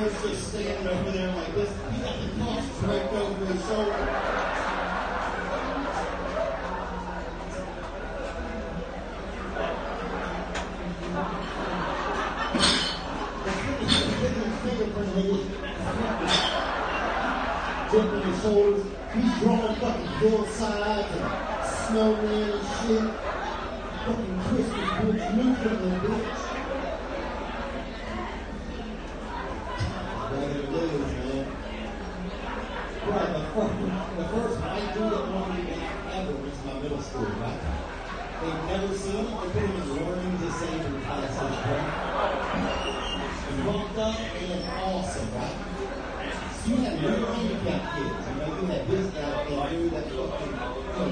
Lord's just standing over there like this. He got the cross draped over his shoulder. Jumping his shoulders. He's drawing fucking hillsides and snowman and shit. Fucking Christmas boots, new from the bitch. What it is, man. Right, the first white dude that wanted me back ever was my middle school, right? They've never seen it. They put him in learning disabled classes, right? Bumped up and awesome, right? You had real handicapped kids, you know, you had this guy that dude that fucking,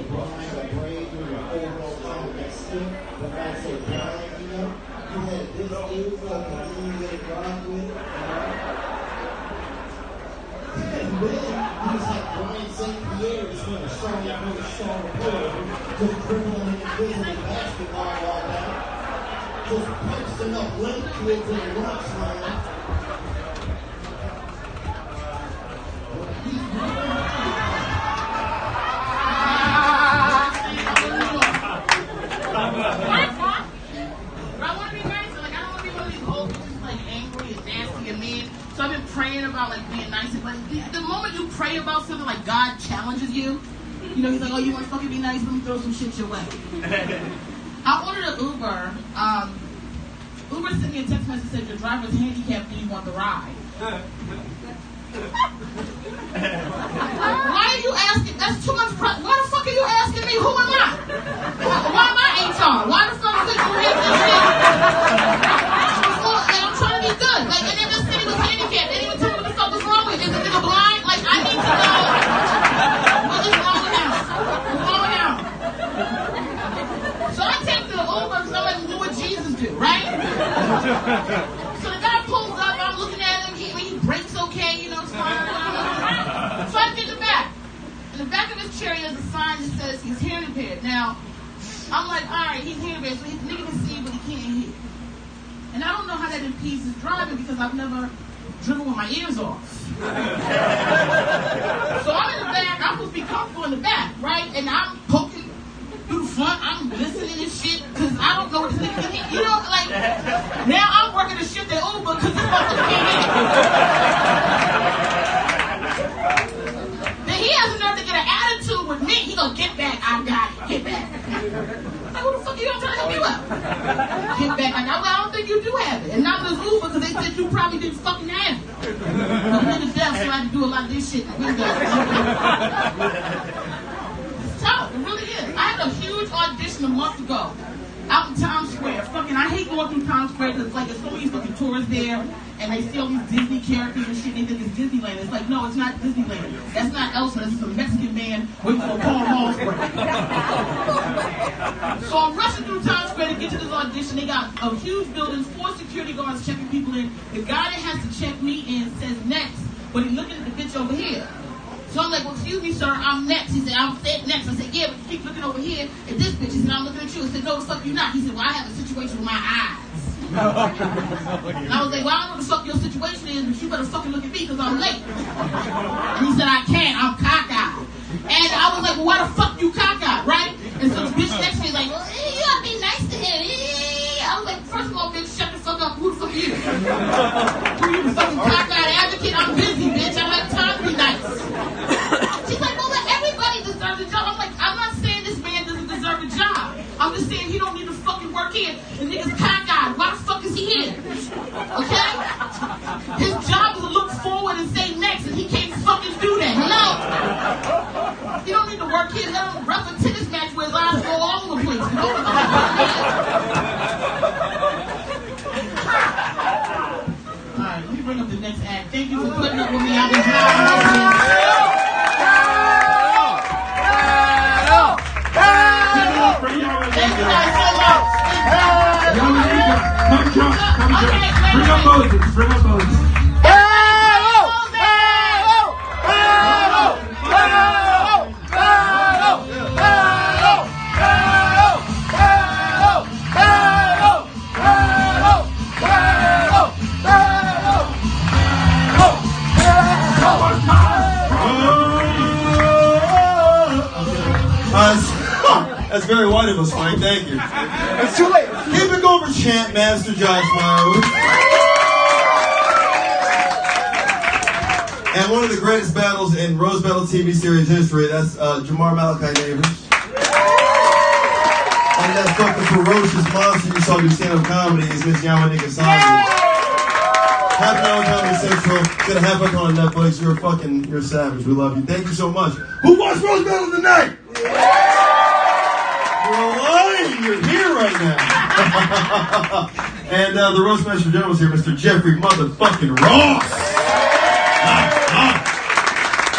blind or brain or your overall child that stiff, but also blind, you know? You had this dude fucking easy to drive with, you know? And then you just had Brian St. Pierre just going to Charlotte with a star player, just dribbling invisible basketball all day, just posting up late kids in the lunch line. So I've been praying about like being nice, but the moment you pray about something like God challenges you, you know, he's like, oh, you want to fucking be nice? Let me throw some shit your way. I ordered an Uber. Uber sent me a text message that said your driver's handicapped. Do you want the ride? Why are you asking? That's too much. Why the fuck are you asking me? Who am I? Why am I HR? Why the fuck is you here? I'm trying to be good. Like, and they're just saying he was handicapped. They didn't even tell me what the fuck was wrong with him. Is it blind? Like, I need to know what is wrong with him. What's wrong with him? So I take the Uber because I'm like, do what Jesus do, right? So the guy pulls up. I'm looking at him. He brakes okay, you know, it's fine. So I get in the back. In the back of his chair, there's a sign that says he's hearing impaired. Now, I'm like, all right, he's hearing impaired, so he's nigga can see, but he can't hear. And I don't know how that impedes his driving because I've never driven with my ears off. So I'm in the back. I'm supposed to be comfortable in the back, right? And I'm poking through the front. I'm listening and shit because I don't know what this nigga can hear. You know, like, now I'm working the shift at Uber because this motherfucker can't hear. Then he has the nerve to get an attitude with me. He gonna get back. I got it. Get back. Like, who the fuck are you trying to help you up? Get back. I don't think you do have it. And not this Uber because they said you probably didn't fucking have it. The niggas there trying to do a lot of this shit. It's tough. It really is. I had a huge audition a month ago out in Times Square. Fucking, I hate going through Times Square because like there's so many fucking tourists there and they see all these Disney characters and shit. They think it's Disneyland. It's like, no, it's not Disneyland. That's not Elsa. This is a Mexican man waiting for a Paul Hall's break. So I'm rushing through Times Square to get to this audition. They got a huge building, 4 security guards checking people in. The guy that has to check me in says next, but he's looking at the bitch over here. So I'm like, well, excuse me, sir, I'm next. He said, I'm next. I said, yeah, but you keep looking over here at this bitch. He said, I'm looking at you. I said, no, the fuck you not. He said, well, I have a situation with my eyes. And I was like, well, I don't know what the fuck your situation is, but you better fucking look at me because I'm late. And he said, I can't. I'm cockeyed. And I was like, well, why the fuck you cockeyed, right? And so the bitch next to me was like, well, you gotta be nice to him. I was like, first of all, bitch, shut the fuck up. Who the fuck are you? Who are you, the fucking cockeyed advocate? I'm busy, bitch. I don't have time to be nice. She's like, well, everybody deserves a job. I'm like, I'm not saying this man doesn't deserve a job. I'm just saying he don't need to fucking work here. The nigga's cockeyed. Why the fuck is he here? Okay? His job is to look forward and say next, and he can't fucking do that. Hello? He don't need to work here. Let him ref a tennis match where his eyes go all over the place. Alright, let me bring up the next act. Thank you for putting up with me. I was Thank you guys so much. Bring up Moses. Bring up Moses. That's very white of us, Frank. Thank you. It's too late. Keep it going for Champ Master Josh Meyer. And one of the greatest battles in Rose Battle TV series history, that's Jamar Malachi Neighbors. And that fucking ferocious monster you saw do stand-up comedy is Miss Yamanika Saunders. Half an hour Comedy Central. Get a half hour on Netflix. You're a savage. We love you. Thank you so much. Who watched Rose Battle tonight? You're lying. You're here right now. And the Roast Master General is here, Mr. Jeffrey motherfucking Ross.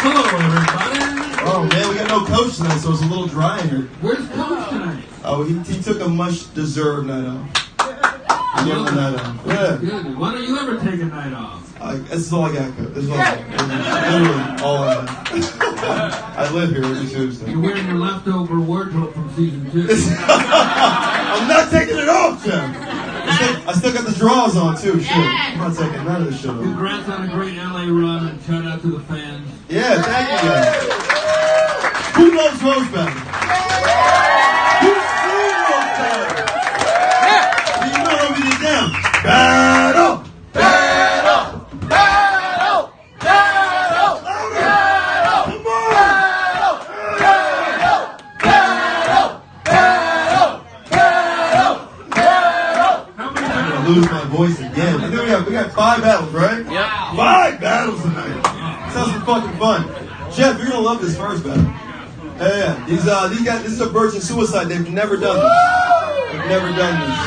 Hello, everybody. Oh man, we got no coach tonight, so it's a little dry in here. Where's Coach tonight? Oh, he took a much-deserved night off. He gave him a night off. Yeah. Good. Why don't you ever take a night off? This is all I got, coach. This is all I got. Literally all I got. I live here every Tuesday. You're wearing your leftover wardrobe from season 2. I'm not taking it off, Jeff. I still got the drawers on, too. Shit. I'm not taking none of this shit off. Congrats on a great LA run and shout out to the fans. Yeah, thank you, guys. Who loves Rose Battle? Who's seen Rose Battle? Do you know how we get down? Battle! Battle! Battle! Battle! Battle! Come on! Battle! Battle! Battle! Battle! Battle! How many I'm battles? gonna lose my voice again. I think we got 5 battles, right? Yeah. 5 battles tonight. Sounds like fucking fun. Jeff, you're gonna love this first battle. Yeah. These guys, this is a virgin suicide. They've never done this. They've never done this.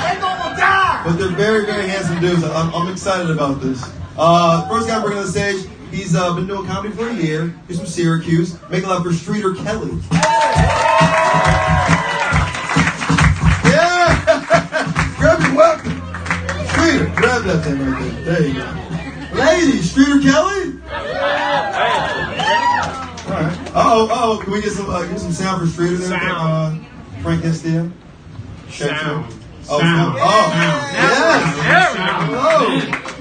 But they're very, very handsome dudes. I'm excited about this. First guy bringing on the stage, he's been doing comedy for a year. He's from Syracuse. Make it loud for Streeter Kelly. Yeah! Grab your weapon. Streeter, grab that thing right there. There you go. Ladies, Streeter Kelly? Alright. Uh-oh. Can we get some sound for Streeter there? Sound. Frank Hestia? Sound. Oh, Sound. oh. Yes. Hello.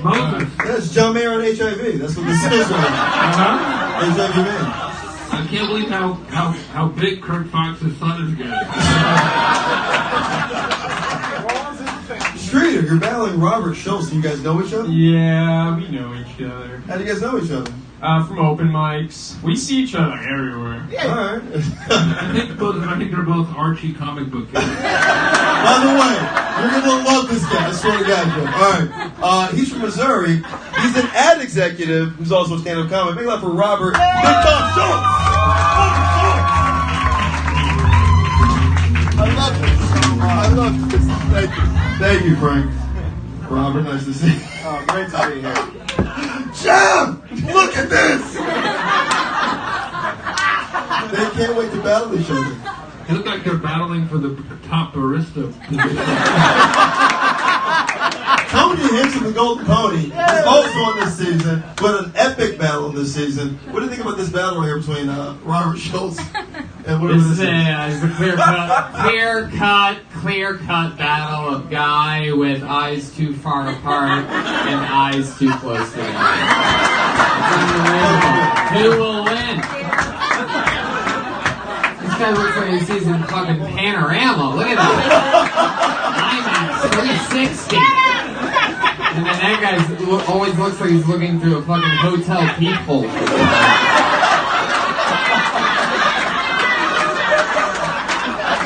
Moses. That's John Mayer on HIV. That's what this is right now. HIV man. I can't believe how big Kirk Fox's son is getting. Streeter, you're battling Robert Schultz. Do you guys know each other? Yeah, we know each other. How do you guys know each other? From open mics. We see each other everywhere. Alright. I think they're both Archie comic book characters. By the way, you're gonna love this guy. I swear to God, Jeff. Alright. He's from Missouri. He's an ad executive who's also a stand-up comic. Big love for Robert. Big Tom Schultz. I love this. Thank you. Thank you, Frank. Robert, nice to see you. Oh, great to be here. Jeff! Look at this! They can't wait to battle each other. They look like they're battling for the top barista position. Tony Hicks of the Golden Pony is also on this season, but an epic battle this season. What do you think about this battle right here between Robert Schultz and whatever This this is is? a clear-cut battle of guy with eyes too far apart and eyes too close together. It's unbelievable. Who will win? This guy looks like he's sees in fucking Panorama. Look at that. IMAX 360. And then that guy always looks like he's looking through a fucking hotel peephole.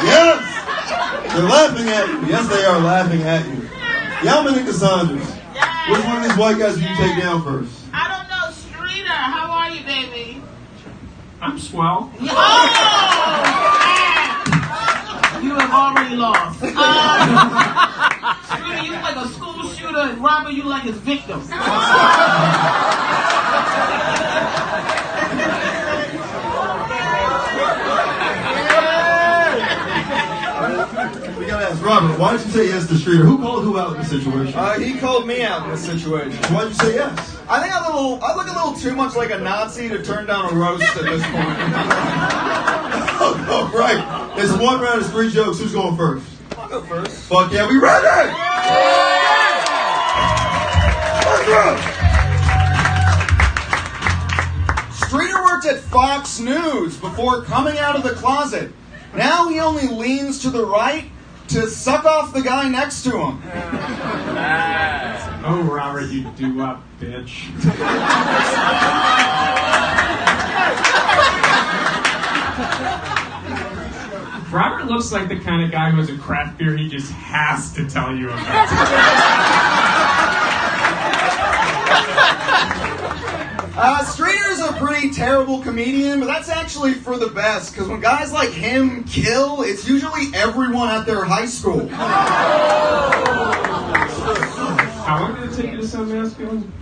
Yes! They're laughing at you. Yes, they are laughing at you. Yamanika Saunders. Which one of these white guys do you take down first? I don't know, Streeter. How are you, baby? I'm swell. Oh! You have already lost. Streeter, you like a school shooter, and Robert, you like his victim. We gotta ask Robert, why did you say yes to Streeter? Who called who out in this situation? He called me out in this situation. Why did you say yes? I think I look a little too much like a Nazi to turn down a roast at this point. Oh, right. It's 1 round, it's 3 jokes. Who's going first? I'll go first. Fuck yeah, we ready? First round. Streeter worked at Fox News before coming out of the closet. Now he only leans to the right to suck off the guy next to him. Oh, Robert, you do-up bitch. Robert looks like the kind of guy who has a craft beer he just has to tell you about. Streeter's a pretty terrible comedian, but that's actually for the best, because when guys like him kill, it's usually everyone at their high school. How long did it take you to sound masculine?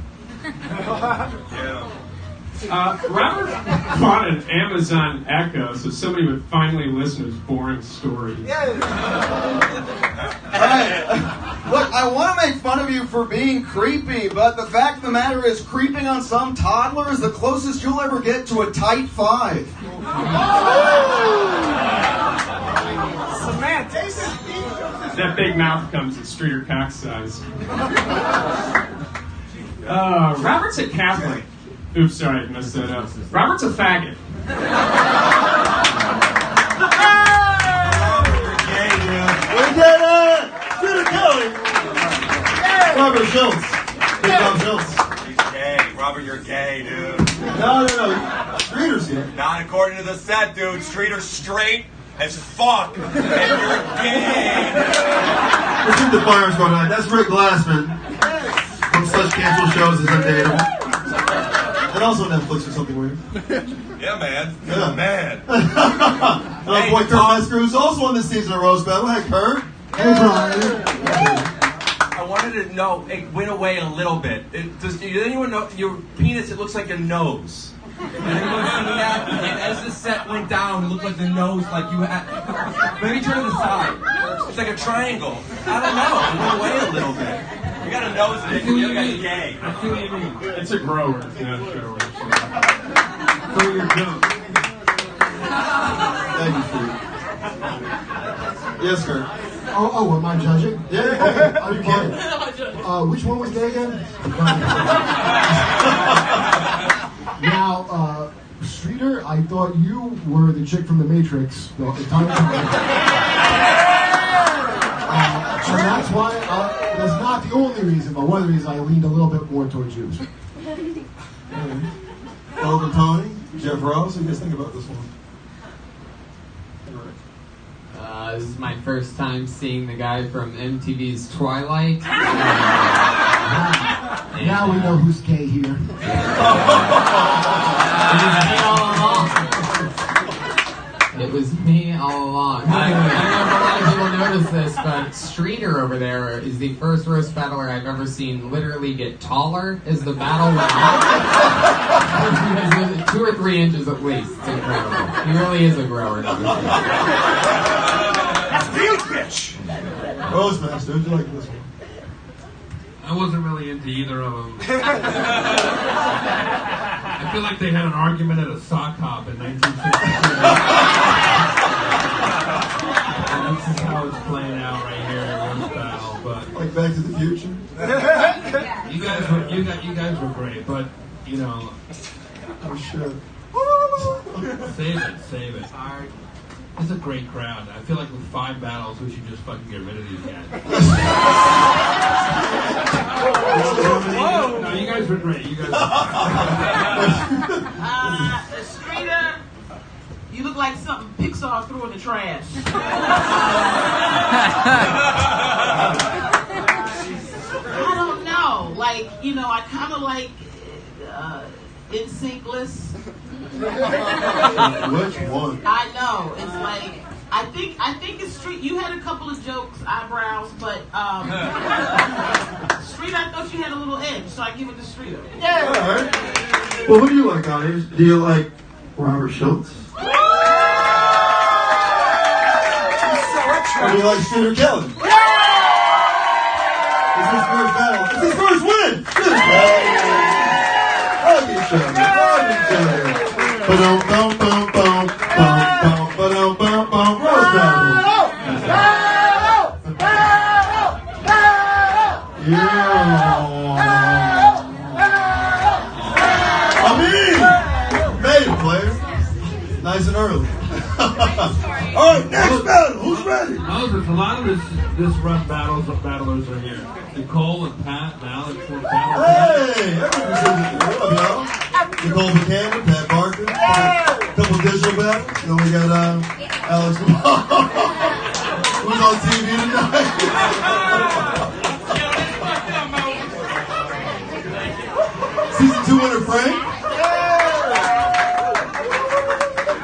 Robert bought an Amazon Echo so somebody would finally listen to his boring stories. Look, I want to make fun of you for being creepy, but the fact of the matter is, creeping on some toddler is the closest you'll ever get to a tight 5. That big mouth comes in Streeter cock size. Robert's a Catholic. Oops, sorry, I messed that up. Robert's a faggot. We did it! Streeter Kelly! Robert Schultz. Big Bob Schultz. He's gay. Robert, you're gay, dude. No. Streeter's here. Not according to the set, dude. Streeter's straight as fuck. And you're gay. Let's keep the fireworks going tonight. That's Rick Glassman from such canceled shows as Undateable. And also Netflix or something weird. Yeah, man. You're Yeah. a man. Hey, boy, Kurt Metzger, who's also on this season of Rose Battle. Hey, Kurt. Hey, Brian. I wanted to know, it went away a little bit. Does anyone know, your penis, it looks like a nose. Did anyone see that? And as the set went down, it looked like the nose, like you had... Maybe turn to the side. It's like a triangle. I don't know. It went away a little bit. You got a nose in it. The other guy's gay. I see what you mean. It's a grower, it's not a shower. So you're dumb. Thank you, Steve. Yes, Kurt. Oh, am I judging? Yeah. Okay, are you kidding? Which one was gay again? Now, Streeter, I thought you were the chick from The Matrix. And that's why, that's not the only reason, but one of the reasons I leaned a little bit more towards you. Welcome, Tony. Jeff Ross. What do you guys think about this one? This is my first time seeing the guy from MTV's Twilight. Now we know who's gay here. It was me all along. I know a lot of people notice this, but Streeter over there is the first roast battler I've ever seen literally get taller as the battle went on. 2 or 3 inches at least. It's incredible. He really is a grower. That's you, bitch. Rose Master, how'd you like this one? I wasn't really into either of them. I feel like they had an argument at a sock hop in 1962. And this is how it's playing out right here in Roast Battle. But Like Back to the Future? you guys were great, but you know, Oh, shit. save it. It's a great crowd. I feel like with 5 battles, we should just fucking get rid of these guys. No, you guys were great. You guys were great. Streeter, you look like something Pixar threw in the trash. I don't know. Like, you know, I kind of like NSYNC-less. Which one? I know. It's like I think it's Street. You had a couple of jokes, eyebrows, but Street. I thought you had a little edge, so I give it to Streeter. All right. Well, who do you like, Donnie? Do you like Robert Schultz? Or do you like Streeter Kelly? It's his first battle. It's his first win. Streeter Kelly. Hug each other. Hug each other. Ba-dum, bum, bum, bum, bum, bum, ba-dum, bum, bum. Rose battle. Yeah. I mean, made it, player. Nice and early. All right, next battle. Who's ready? Moses, a lot of this rough battlers are here. Nicole and Pat, Alex, for battle. Hey, everybody's what up, y'all? Nicole Buchanan, Pat Barker, a couple digital battles. Then we got Alex who's on TV tonight. Season 2 winner Frank.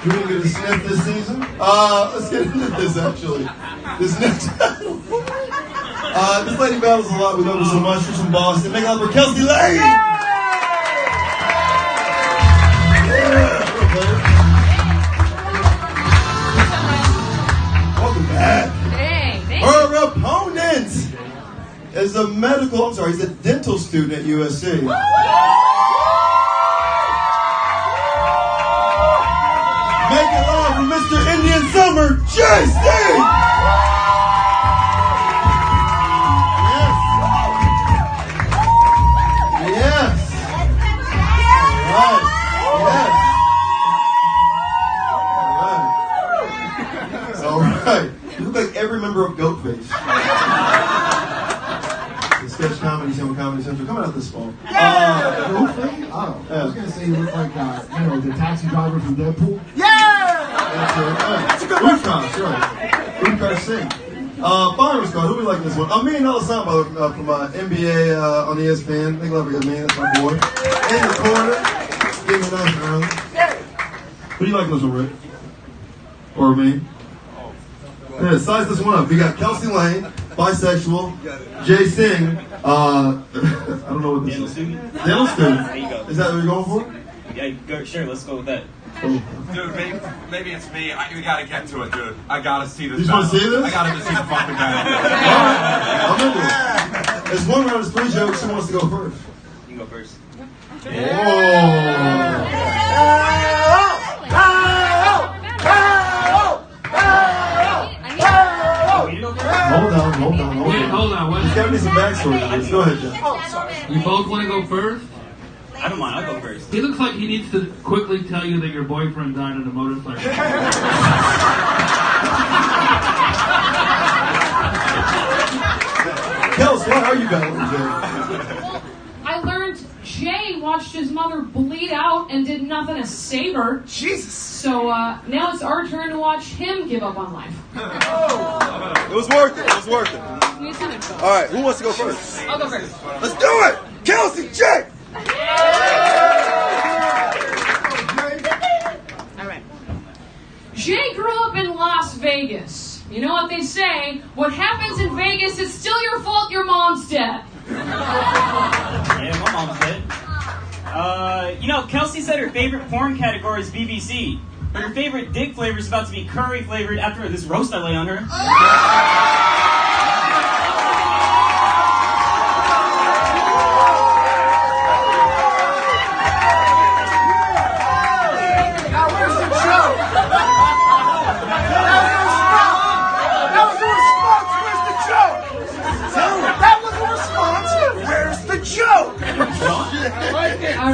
You didn't get a sniff this season? Let's get into this actually. This next battle. This lady battles a lot. We love her so much. She's from Boston. Make it up for Kelsey Lane! Welcome back. Hey, thank Her opponent is he's a dental student at USC. Make it loud for Mr. Indian Summer, JC! Yes. Right. Yes. All right. You look like every member of Goatface. The sketch comedy show, Comedy Central, coming out this fall. Goatface? Oh, I was gonna say you look like the taxi driver from Deadpool. That's a good one. Sure. Utkar Singh. Firearms Squad, who we like this one? Amin Al-Hassan from NBA on ESPN. They love it, man. That's my boy. In the corner. Give me a nice round. Who do you like this one, Rick? Or me? Yeah, size this one up. We got Kelsey Lane, bisexual. Jay Singh. I don't know what this is. Dental student. There you go. Is that what you're going for? Yeah, sure, let's go with that. Dude, maybe it's me. We gotta get to it, dude. I gotta see this. You just want to see this? I gotta see the fucking guy. I'm into it. It's one round, it's 3 jokes. Who wants to go first? You can go first. Hold on. There's gotta be some backstory to this. Go ahead, Jeff. You both want to go first? I don't mind, I'll go first. He looks like he needs to quickly tell you that your boyfriend died on a motorcycle. Kels, why are you battling Jay? I learned Jay watched his mother bleed out and did nothing to save her. Jesus. So now it's our turn to watch him give up on life. It was worth it. All right, who wants to go first? I'll go first. Let's do it. Kelsey, Jay. All right. Jay grew up in Las Vegas. You know what they say? What happens in Vegas, it's still your fault your mom's dead. Yeah, my mom's dead. Kelsey said her favorite porn category is BBC, but her favorite dick flavor is about to be curry flavored after this roast I lay on her.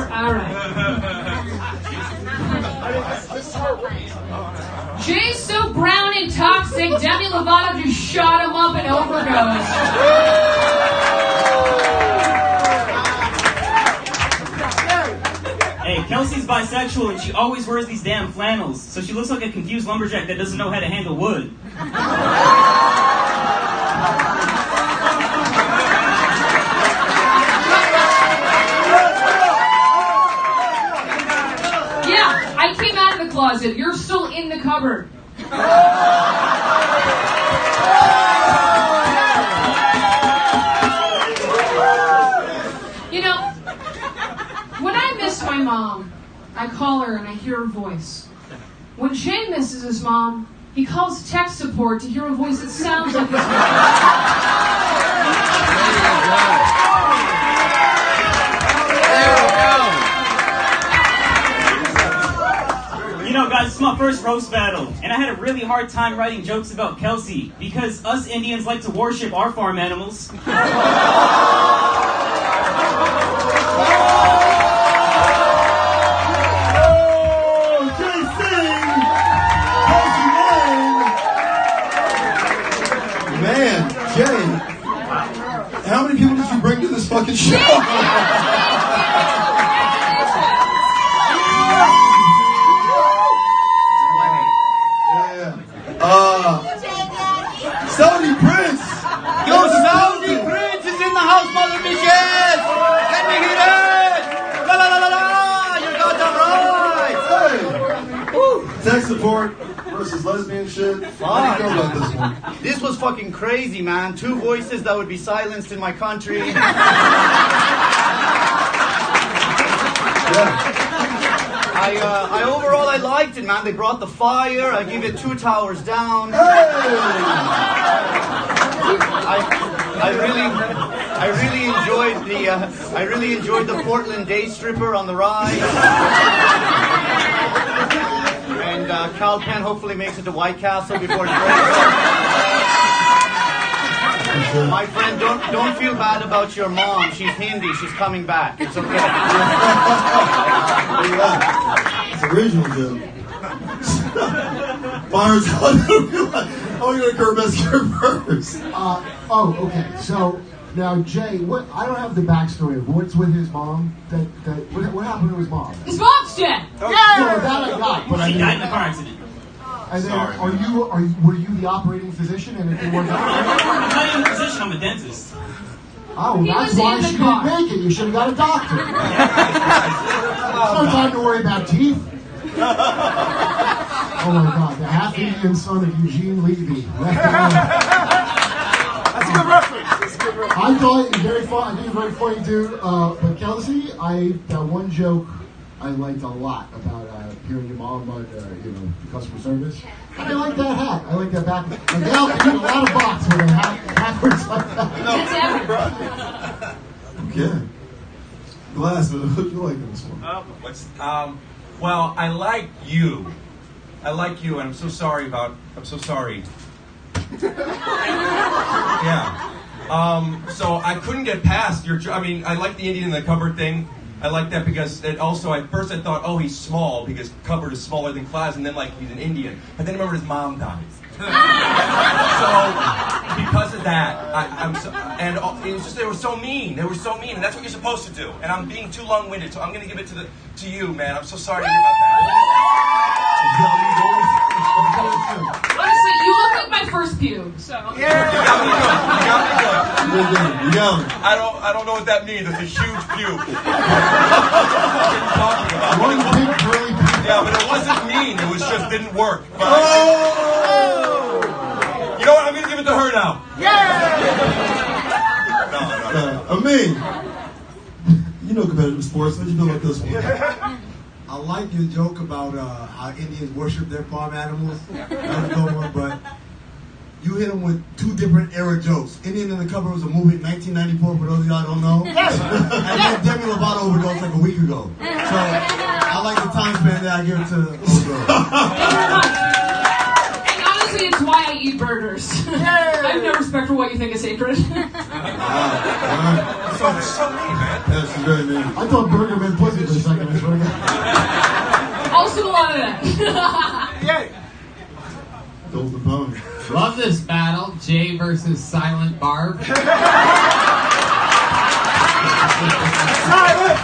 All right. Jay's so brown and toxic, Demi Lovato just shot him up and overdosed. Hey, Kelsey's bisexual and she always wears these damn flannels, so she looks like a confused lumberjack that doesn't know how to handle wood. Yeah, I came out of the closet. You're still in the cupboard. You know, when I miss my mom, I call her and I hear her voice. When Jay misses his mom, he calls tech support to hear a voice that sounds like his Guys, it's my first roast battle, and I had a really hard time writing jokes about Kelsey, because us Indians like to worship our farm animals. JC! Kelsey support versus lesbian shit. How do you feel about this one? This was fucking crazy, man. Two voices that would be silenced in my country. I overall I liked it, man. They brought the fire. I give it 2 towers down. I really enjoyed the Portland Day Stripper on the ride. And Cal Penn hopefully makes it to White Castle before it breaks. My friend, don't feel bad about your mom. She's Hindi. She's coming back. It's okay. It's original, Joe. Byron's how are you going to curb Metzger first? Okay. So now, Jay, I don't have the backstory of what's with his mom. What happened to his mom? His mom's dead. Well, that I got, but She died in a car accident. And then, Sorry, were you the operating physician and it didn't work out? I'm not even a physician, I'm a dentist. Oh, He that's was why in the she car. didn't make it. You should have got a doctor. No time to worry about teeth. Oh my God, the half-Indian son of Eugene Levy. That's a good reference. I thought it was very fun. I think it was very funny too. But Kelsey, that one joke I liked a lot about hearing your mom about the customer service. And I like that hat. I like that back. And Dale can eat a lot of box with a hat backwards like that. Okay. Glass, what do you like in this one? Well, I like you. I like you, and I'm so sorry. Yeah. So I couldn't get past your. I mean, I like the Indian in the cupboard thing. I like that because it also, at first I thought, oh, he's small because cupboard is smaller than class, and then like he's an Indian. But then I remembered his mom died. So because of that, it was just they were so mean, and that's what you're supposed to do. And I'm being too long-winded, so I'm gonna give it to you, man. I'm so sorry to hear about Honestly, you look like my first pube, so. that. You got me good. You I don't know what that means. It's a huge pube. Yeah, but it wasn't mean. It was just didn't work. But you know what? I'm gonna give it to her now. Amin, you know competitive sports. What do you know about this one? I like your joke about how Indians worship their farm animals. That was a good one, but you hit them with 2 different era jokes. Indian in the Cupboard was a movie in 1994, for those of y'all who don't know. And then Demi Lovato overdosed like a week ago. So I like the time span that I give it to the old girl. And honestly, it's why I eat burgers. I have no respect for what you think is sacred. So mean, man. That's very mean. I thought burger meant pussy for a second. I swear to God. Also a lot of that. Golden Pony. Love this battle, Jay versus Silent Barb. Silent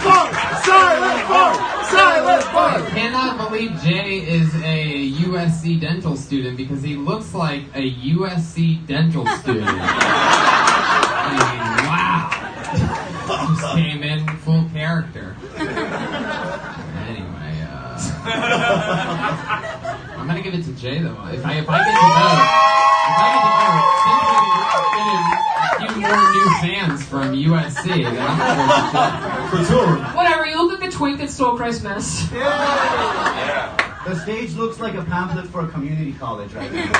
Barb! Silent Barb! Silent Barb! I cannot believe Jay is a USC dental student because he looks like a USC dental student. I mean, wow. Just came in full character. Anyway, I'm gonna give it to Jay though. If I get to vote, simply getting a few more new fans from USC, then I'm gonna vote for Jay. For sure. Whatever, you look like a twink that stole Christmas. The stage looks like a pamphlet for a community college right now.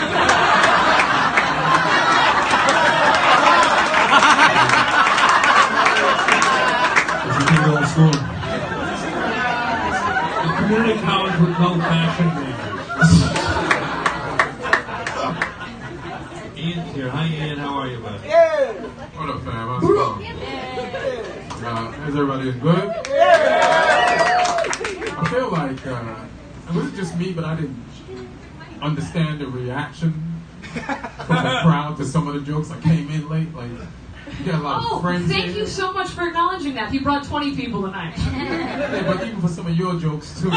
School. The community college would call fashion majors. Ian's here. Hi, Ian. How are you, bud? What up, fam? How's it going? Is everybody doing good? I feel like, it was just me, but I didn't understand the reaction from the crowd to some of the jokes. I came in late, like, you got a lot of friends thank here. you so much for acknowledging that. You brought 20 people tonight. Yeah, but even for some of your jokes, too.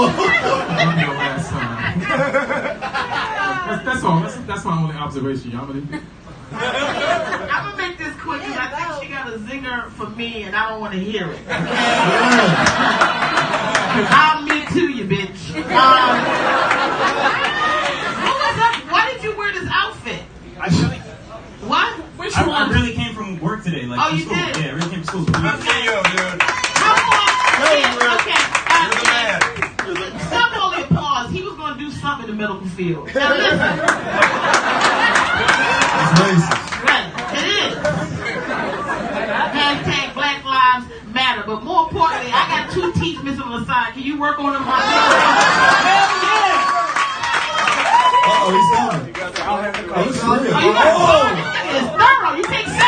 Romeo last time. That's all. That's my only observation, y'all. I'm gonna make this quick because I think she got a zinger for me and I don't want to hear it. I'm me too, you bitch. What was up? Why did you wear this outfit? What? Which one? I really came from work today. Like, Oh, from you school. did? Yeah, I really came from school. Okay. You, dude. Okay. Stop all the applause. He was going to do something in the medical field. Now listen. It's racist. Right. It is. Hashtag Black Lives Matter. But more importantly, I got 2 teeth missing on the side. Can you work on them? Hell yeah. Uh-oh, he's coming. Oh, it's real. Oh, you got it's thorough. You take Sam.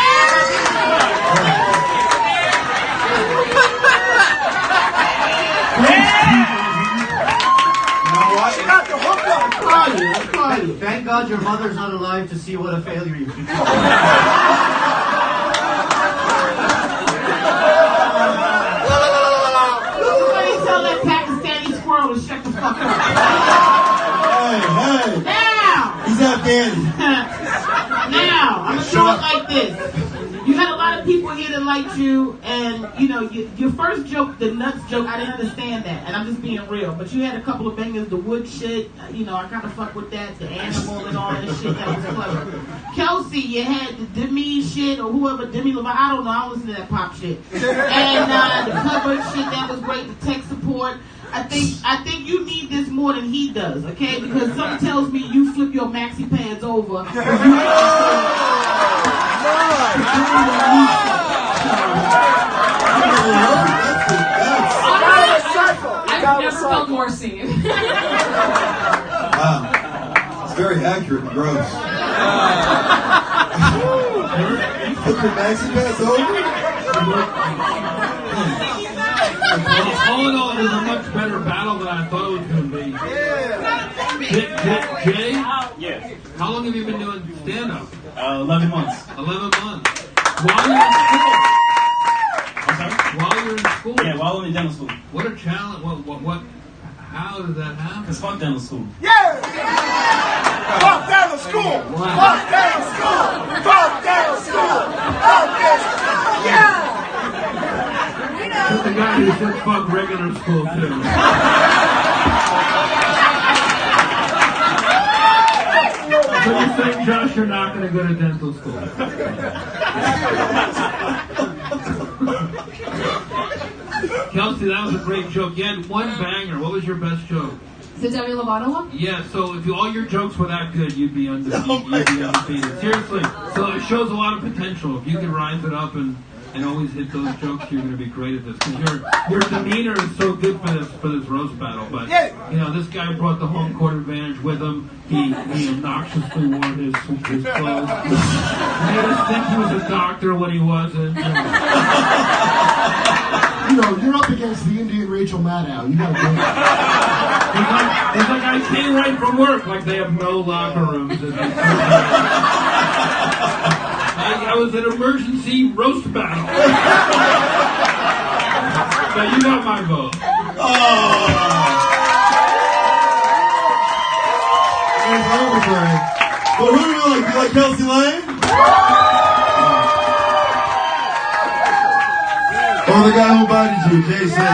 Thank God your mother's not alive to see what a failure you've become. Somebody tell that Pakistani squirrel to shut the fuck up. Hey. Now. He's Afghani. Now, I'm gonna throw it like this. You had a lot of people here that liked you, and you know your first joke, the nuts joke, I didn't understand that, and I'm just being real. But you had a couple of bangers, the wood shit, you know, I kind of fuck with that, the animal and all that shit. That was clever. Kelsey, you had the Demi shit or whoever, Demi Lovato, I don't know, I don't listen to that pop shit. And the cover shit, that was great. The tech support. I think you need this more than he does, okay? Because something tells me you flip your maxi pads over. I've never felt more seen. Wow. It's very accurate and gross. Put your maxi pads over? All in all, it was a much better battle than I thought it was going to be. Jay? Yeah. How long have you been doing stand-up? 11 months. 11 months. While you're in school? I'm sorry? While you're in school? Yeah, while I'm in dental school. What a challenge. How did that happen? It's fuck dental school. Yeah! Fuck dental school! Fuck dental school! Fuck dental school! Fuck dental school! Yeah! Just the guy who said fuck regular school, too. So you're saying, Josh, you're not going to go to dental school? Kelsey, that was a great joke. You had one banger. What was your best joke? The Demi Lovato one? Yeah, so if all your jokes were that good, you'd be undefeated. Seriously. So it shows a lot of potential. If you can rise it up and always hit those jokes, you're going to be great at this. Because your demeanor is so good for this roast battle. But you know, this guy brought the home court advantage with him. He obnoxiously wore his clothes. He made us think he was a doctor when he wasn't. You know, you're up against the Indian Rachel Maddow. You gotta do it. He's like, I came right from work. Like they have no locker rooms. I was an emergency roast battle. So you got my vote. But who do you like? You like Kelsey Lane? Or the guy who bodied you, Jason?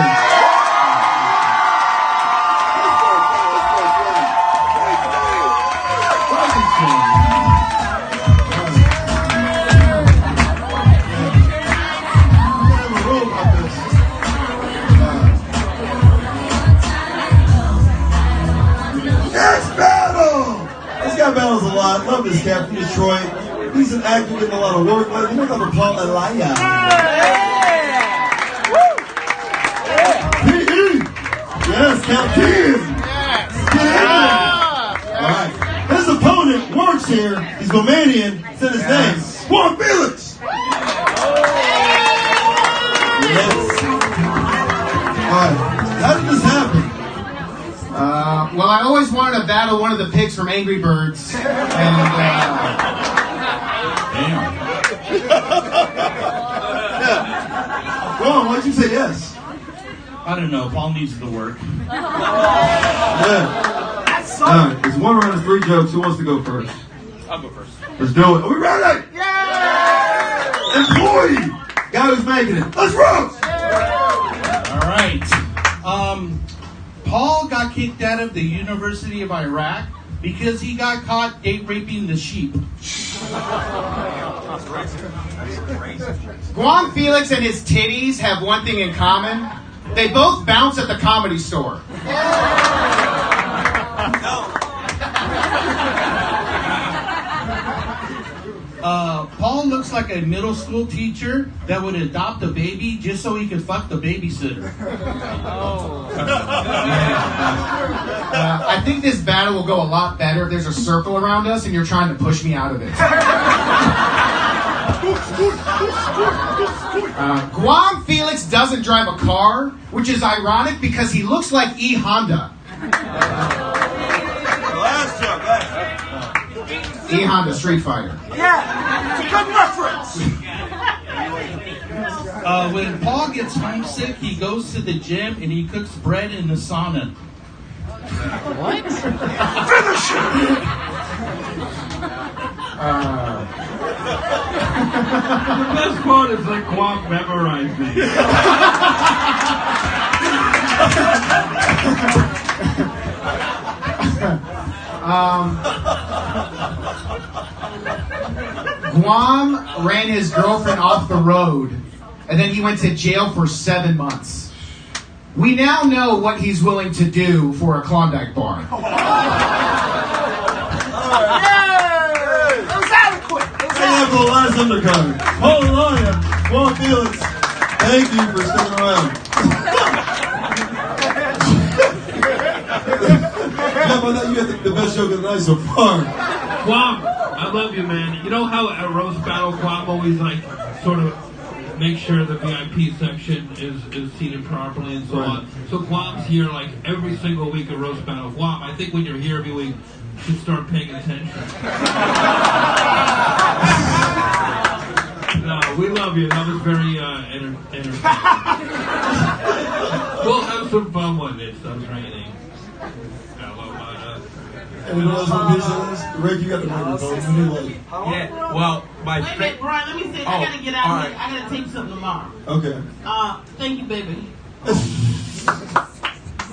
Next battle! This guy battles a lot. Love this cat from Detroit. He's an actor getting a lot of work. You know how to Paul Elia. Yes, count 10. Alright. His opponent works here. He's Romanian. Said his name. Juan Felix. Yes. Alright. How did this happen? Well, I always wanted to battle one of the pigs from Angry Birds. And, Ron, why'd you say yes? I don't know. Paul needs the work. Yeah. It's one round of 3 jokes. Who wants to go first? I'll go first. Let's do it. Are we ready? Yeah! Employee! Guy who's making it. Let's roast! All right. Paul got kicked out of the University of Iraq because he got caught date raping the sheep. Guam Felix and his titties have one thing in common. They both bounce at the comedy store. Paul looks like a middle school teacher that would adopt a baby just so he could fuck the babysitter. I think this battle will go a lot better if there's a circle around us and you're trying to push me out of it. Guam Felix doesn't drive a car, which is ironic because he looks like E. Honda. E. Honda Street Fighter. Yeah, it's a good reference. When Paul gets homesick, he goes to the gym and he cooks bread in the sauna. What? Finish it! The best part is like Guam memorized these. Guam ran his girlfriend off the road, and then he went to jail for 7 months. We now know what he's willing to do for a Klondike bar. It was adequate. It was Hey, for the last undercard. Hold on, Guam Felix. Thank you for sticking around. Jeff, I thought you had the best joke of the night so far. Guam, I love you, man. You know how at a roast battle, Guam always like sort of make sure the VIP section is seated properly and so on. So Guam's here like every single week at roast battle. Guam, I think when you're here every week, you should start paying attention. No, we love you. That was very entertaining. We'll have some fun when it stops raining. Anyone else want to be this? Rick, you got the microphone. Yeah, well, my Wait a minute, Brian, let me say, I gotta get out of here. I gotta tape something tomorrow. Okay. Thank you, baby.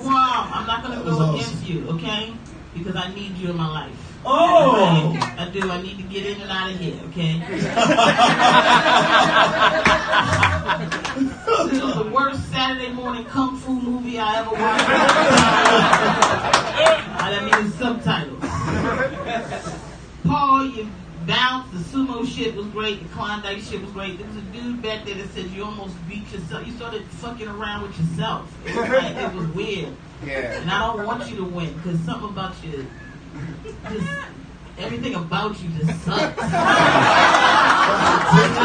Wow, I'm not gonna go against you, okay? Because I need you in my life. Oh! Okay? I do. I need to get in and out of here, okay? This was the worst Saturday morning kung fu movie I ever watched. I mean, subtitles. Paul, you bounced. The sumo shit was great. The Klondike shit was great. There was a dude back there that said you almost beat yourself. You started fucking around with yourself. It was like, it was weird. Yeah. And I don't want you to win because something about you, just everything about you just sucks. You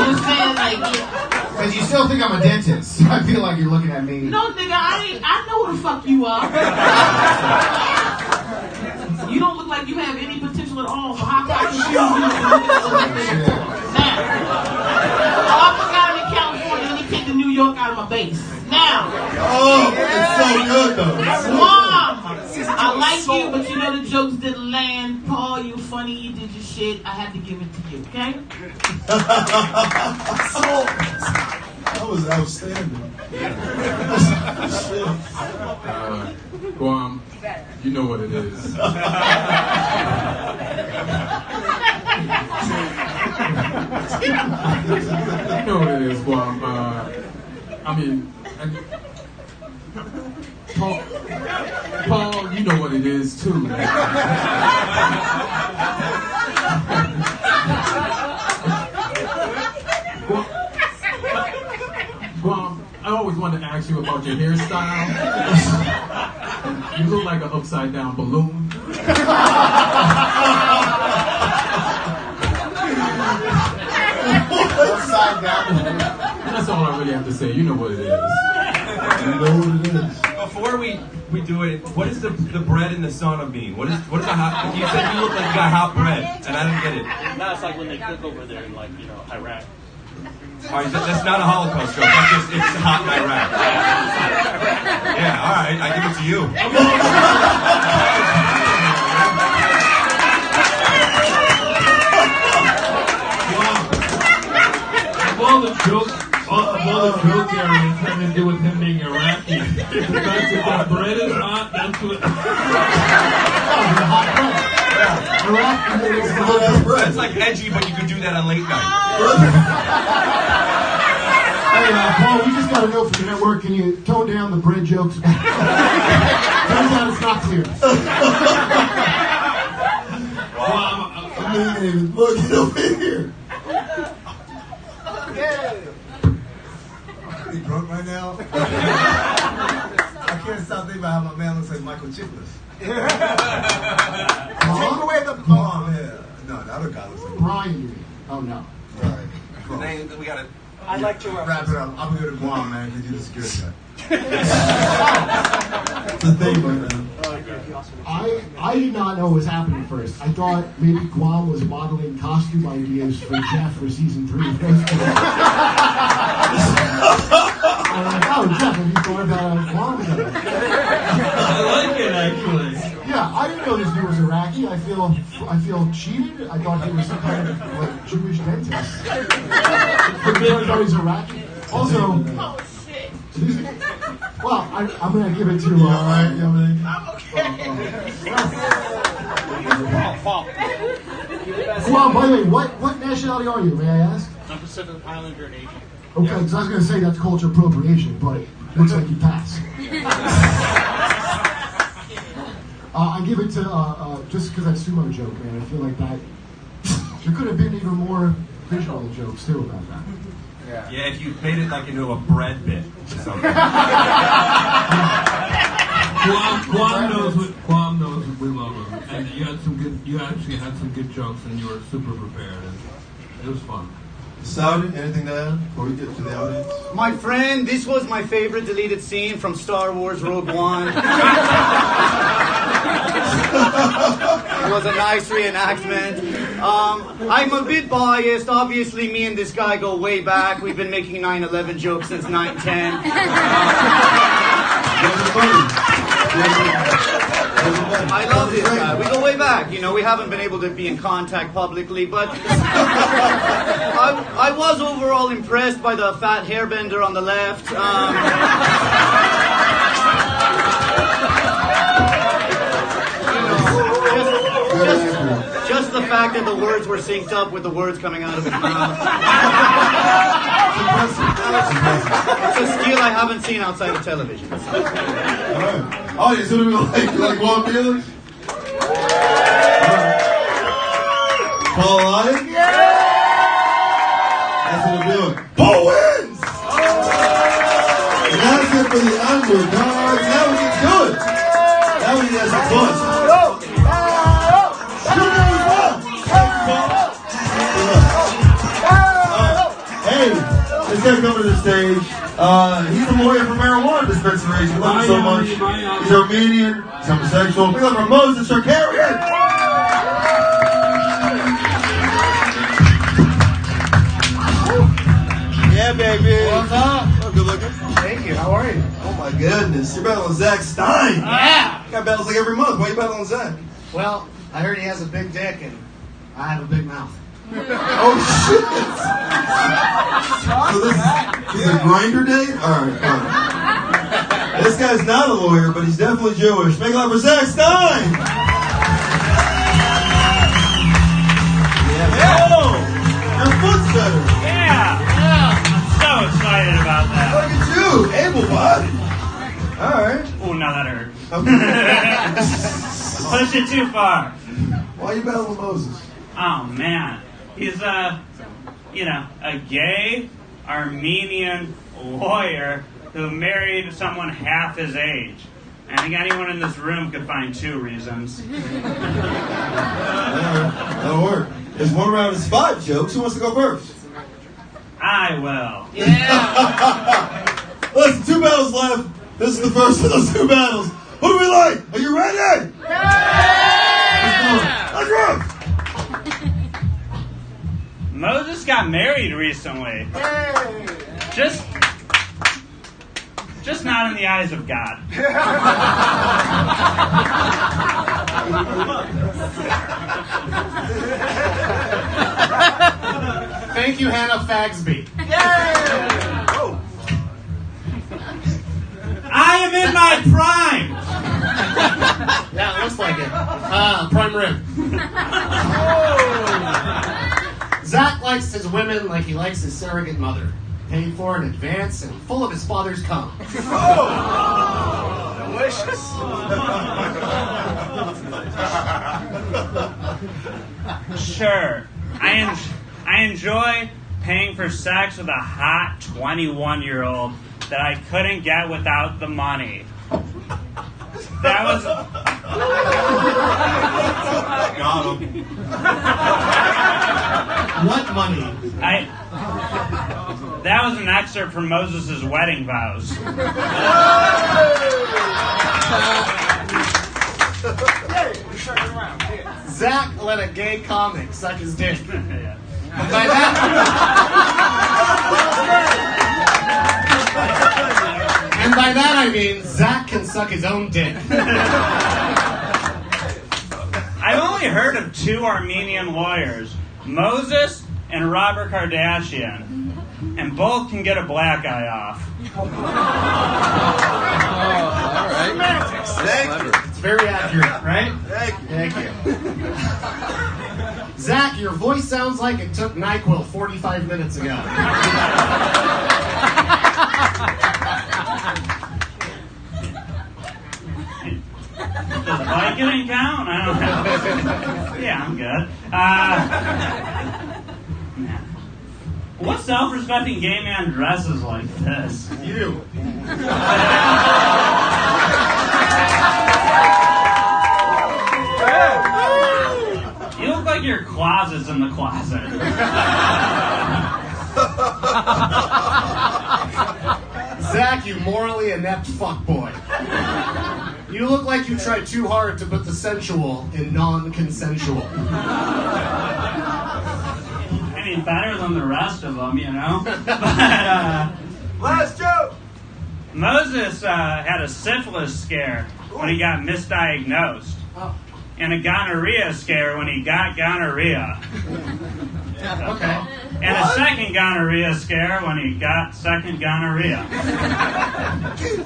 understand? Like, yeah. Because you still think I'm a dentist. I feel like you're looking at me. No, nigga, I know who the fuck you are. You don't look like you have any potential at all. So how can I confuse you? Now, I forgot I'm in California. Let me take the New York out of my base. Now. Oh, it's so good though. Mom, I like you, but you know the jokes didn't land. Paul, you funny. You did your shit. I had to give it to you. Okay? That was outstanding. Guam, you know what it is. You know what it is, Guam. I mean, Paul, you know what it is too. Guam, I always wanted to ask you about your hairstyle. You look like an upside down balloon. Upside down. That's all I really have to say. You know what it is. You know what it is. Before we do it, what does the bread in the sauna mean? What is a hot? You said you look like you got hot bread, and I didn't get it. No, it's like when they cook over there in Iraq. All right, that's not a Holocaust joke. That's just, it's hot in Iraq. Yeah, all right, I give it to you. All the jokes areas having to do with him being Iraqi. The fact that that bread is hot, that's what. That's like edgy, but you could do that on late night. Hey, Paul, we just got a note from the network. Can you tone down the bread jokes? Turns out it's not clear. Look, get over here. I'm pretty drunk right now. I can't stop thinking about how my man looks like Michael Chiklis. Take away the bomb. Yeah. No, the other guy looks like Brian, you mean? Oh, no. All right. Cool. We got it. I'd like to wrap it up. I'm going to Guam, man. They do the security guy. It's a thing right now. I did not know what was happening first. I thought maybe Guam was modeling costume ideas for Jeff for season 3. I'm like, oh, Jeff, have you thought about Guam yet? I like it, actually. Yeah, I didn't know this dude was Iraqi. I feel cheated. I thought he was some kind of like Jewish dentist. I thought he's Iraqi. Also, well, I'm gonna give it to. Alright, Dominic. Well, by the way, what nationality are you? May I ask? I'm Pacific Islander in Asia. Okay, because I was gonna say that's culture appropriation, but it looks like you passed. I give it to just because that's sumo joke, man. I feel like that there could have been even more visual jokes too about that. Yeah, if you made it like into a bread bit or something. Guam knows what we love him, and you actually had some good jokes, and you were super prepared, and it was fun. Saudi, anything to add before we get to the audience? My friend, this was my favorite deleted scene from Star Wars Rogue One. It was a nice reenactment. I'm a bit biased. Obviously, me and this guy go way back. We've been making 9/11 jokes since 9/10. I love this guy. We go way back. You know, we haven't been able to be in contact publicly, but I was overall impressed by the fat hairbender on the left. Just the fact that the words were synced up with the words coming out of his mouth. It's a skill I haven't seen outside of television. Alright. Audience, who do we like Guam dealers? Paul Allen? That's what we're doing. Paul wins! And that's it for the underdogs. Now we get to it. Now we get some fun. Hey, this guy's coming to the stage. He's a lawyer for marijuana dispensaries. We love him so much. He's Armenian. He's homosexual. We love Moses Shakarian. Yeah, baby. What's up? Oh, good looking. Thank you. How are you? Oh my goodness, you're battling Zach Stein. Yeah. You got battles like every month. Why are you battling Zach? Well, I heard he has a big dick and I have a big mouth. Oh shit! So this is a grinder date? Alright, fine. This guy's not a lawyer, but he's definitely Jewish. Make it loud for Zach Stein! Yeah. Oh! Your foot's better! Yeah! I'm so excited about that. Look at you! Able-bodied! Alright. Oh, now that hurt. Okay. Push it too far. Why are you battling Moses? Oh, man. He's a gay Armenian lawyer who married someone half his age. I think anyone in this room could find 2 reasons. That'll work. There's 1 round of 5 jokes. Who wants to go first? I will. Yeah! Listen, 2 battles left. This is the first of those 2 battles. Who do we like? Are you ready? Yeah! Let's go. Moses got married recently. Just not in the eyes of God. Thank you, Hannah Fagsby. I am in my prime. Yeah, it looks like it. Prime rib. Zach likes his women like he likes his surrogate mother. Paid for in advance and full of his father's cum. Delicious. Sure. I enjoy paying for sex with a hot 21-year-old that I couldn't get without the money. That was... Got him. What money? That was an excerpt from Moses' wedding vows. Zach let a gay comic suck his dick. And by that I mean Zach can suck his own dick. I've only heard of 2 Armenian lawyers, Moses and Robert Kardashian, and both can get a black eye off. All right. It's very accurate, right? Thank you. Zach, your voice sounds like it took NyQuil 45 minutes ago. Does Vicodin count? I don't know. Yeah, I'm good. What self-respecting gay man dresses like this? You. You look like your closet's in the closet. Zach, you morally inept fuckboy. You look like you tried too hard to put the sensual in non-consensual. I mean, better than the rest of them, you know? But, last joke! Moses had a syphilis scare when he got misdiagnosed. And a gonorrhea scare when he got gonorrhea. Okay. And a second gonorrhea scare when he got second gonorrhea.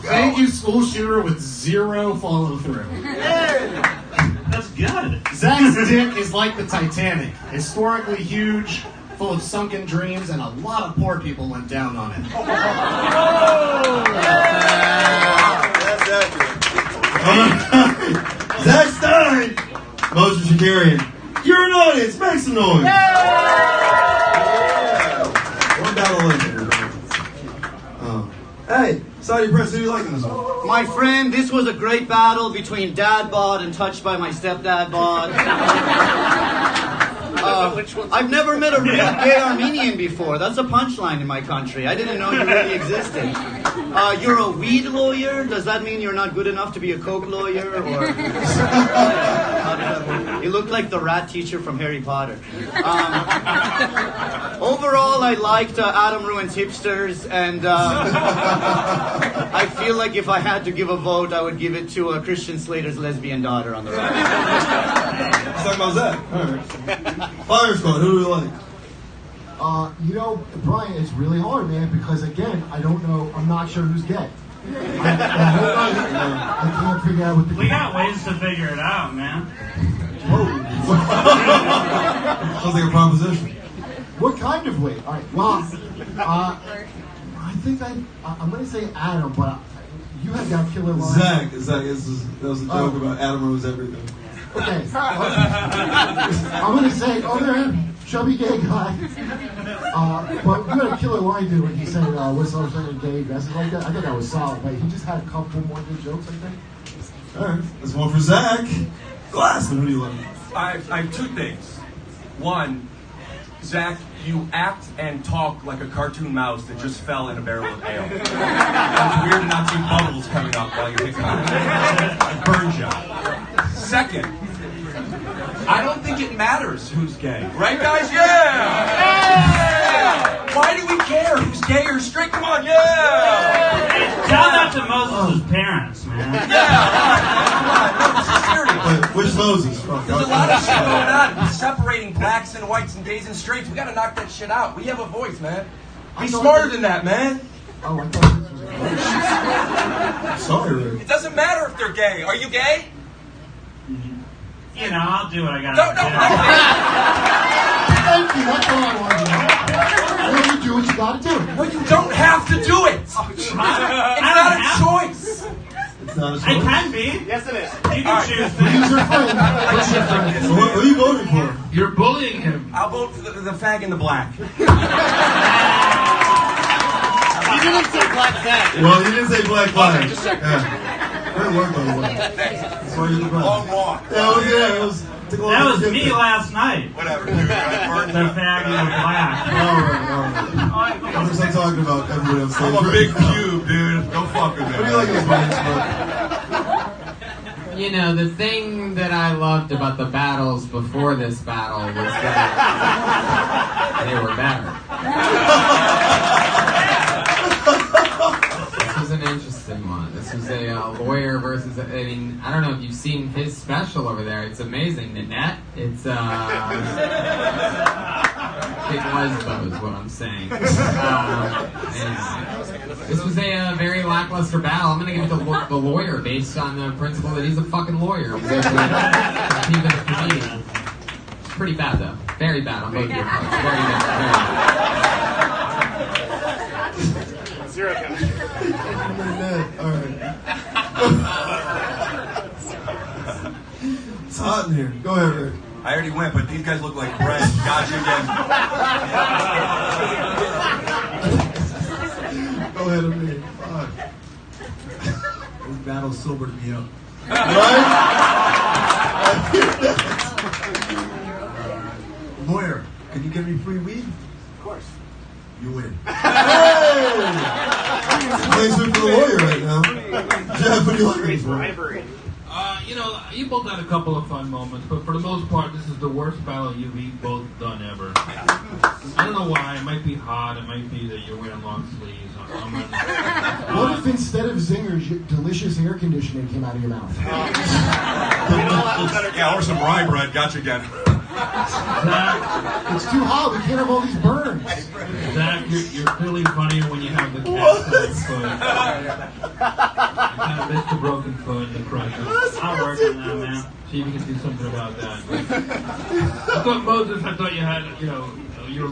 Thank you, school shooter with 0 follow-through. That's good. Zach's dick is like the Titanic. Historically huge, full of sunken dreams, and a lot of poor people went down on it. Zach Stein, Moses Shakarian. You're an audience. Make some noise. One battle legend. Hey, Saudi Press, who do you like in this one? My friend, this was a great battle between Dad Bod and Touched by My Stepdad Bod. I've never met a real gay Armenian before. That's a punchline in my country. I didn't know you really existed. You're a weed lawyer? Does that mean you're not good enough to be a coke lawyer? Or you look like the rat teacher from Harry Potter. Overall, I liked Adam Ruins Hipsters, and I feel like if I had to give a vote, I would give it to Christian Slater's lesbian daughter on the right. Let's talk about Zach. All right. Fire Squad, who do you like? You know, Brian, it's really hard, man, because again, I don't know, I'm not sure who's gay. I can't figure out what the... We got ways to figure it out, man. Sounds like a proposition. What kind of way? All right, well, I think I'm going to say Adam, but you had that killer line. Zach, that was a joke about Adam ruins everything. Okay. I'm going to say, other chubby gay guy. But you had a killer line, dude, when he said, what's up, gay guys like that. I thought that was solid. Like, he just had a couple more good jokes, I think. All right, that's one for Zach. Glassman, who do you like? I have 2 things. One, Zach, you act and talk like a cartoon mouse that just fell in a barrel of ale. It's weird to not see bubbles coming up while you're hiccupping. It burns you. Second, I don't think it matters who's gay. Right, guys? Yeah! gay or straight. Come on, yeah! Tell that to Moses' parents, man. Which Moses? There's a lot of shit going on. Separating blacks and whites and gays and straights. We gotta knock that shit out. We have a voice, man. Be smarter than that, man. Oh, I thought this was Sorry, Rick. It doesn't matter if they're gay. Are you gay? You know, I'll do what I gotta No. Thank you. That's all I wanted to know. Well, you do what you gotta do. Well, you don't have to do it. It's not a choice. It's not a I choice. can be. Yes, it is. You can choose Who's things. your friend? So what are you voting for? You're bullying him. I'll vote for the fag in the black. You didn't say black fag. Well, you didn't say black flag. Okay, just check. Yeah. Great work, by the way. That's why you're the best. Long walk. Yeah, it was. Took a long That time was to get me there. last night. Whatever. The fag in the black. All right. I'm just not talking about everybody else. I'm a big cube, dude. Don't fuck with What do you like this man? You know, the thing that I loved about the battles before this battle was that they were better. This was an interesting one. This was a lawyer versus, I mean, I don't know if you've seen his special over there. It's amazing. Nanette, it's, big lesbo is what I'm saying. Anyway, this was a very lackluster battle. I'm going to give it to the lawyer based on the principle that he's a fucking lawyer. It's pretty bad, though. Very bad on both your parts. Very bad. Zero count. All right. It's hot in here. Go ahead, Rick. I already went, but these guys look like bread. Got you again. Go ahead, Amir. Fuck. This battle sobered me up. Right? Lawyer, can you give me free weed? Of course. You win. Thanks for the lawyer right now. Jeff, what do you like this one? Bribery. You know, you both had a couple of fun moments, but for the most part, this is the worst battle you've both done ever. I don't know why. It might be hot. It might be that you're wearing long sleeves. What if instead of zingers, delicious air conditioning came out of your mouth? Yeah, or some rye bread. Got you again. Zach, It's too hot. We can't have all these burns. Zach, you're clearly funnier when you have the cast on your foot. I kind of missed the broken foot, the crushes. I'll work on that, man. See if you can do something about that. I thought Moses, you had, you know, you